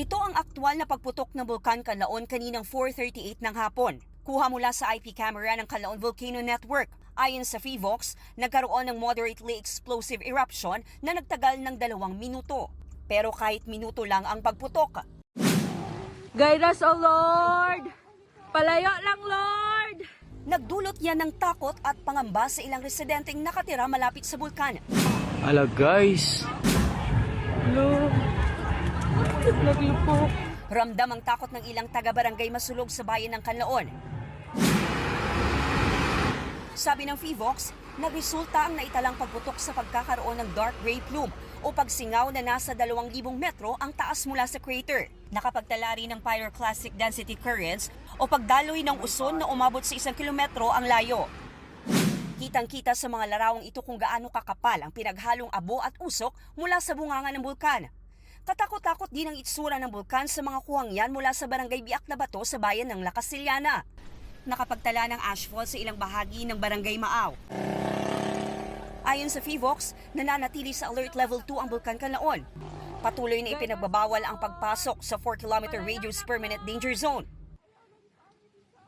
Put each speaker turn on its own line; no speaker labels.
Ito ang aktwal na pagputok ng Bulkan Kanlaon kaninang 4:38 ng hapon. Kuha mula sa IP camera ng Kanlaon Volcano Network. Ayon sa PHIVOX, nagkaroon ng moderately explosive eruption na nagtagal ng 2 minuto. Pero kahit minuto lang ang pagputok,
Guide us, O Lord! Palayo lang, Lord!
nagdulot yan ng takot at pangamba sa ilang residenteng nakatira malapit sa bulkan.
Ala guys,
Lord, naglupok.
Ramdam ang takot ng ilang taga-barangay masulog sa bayan ng Kanlaon. Sabi ng PHIVOX, nagresulta ang naitalang pagputok sa pagkakaroon ng dark gray plume o pagsingaw na nasa 2,000 metro ang taas mula sa crater. Nakapagtala rin ng pyroclastic density currents o pagdaloy ng uson na umabot sa 1 kilometro ang layo. Kitang-kita sa mga larawang ito kung gaano kakapal ang pinaghalong abo at usok mula sa bunganga ng bulkan. Katakot-takot din ang itsura ng bulkan sa mga kuhangyan mula sa barangay Biak na Bato sa bayan ng La Casillana. Nakapagtala ng ashfall sa ilang bahagi ng barangay Maaw. Ayon sa PHIVOX, nananatili sa alert level 2 ang Bulkan Kanlaon. Patuloy na ipinagbabawal ang pagpasok sa 4-kilometer radius permanent danger zone.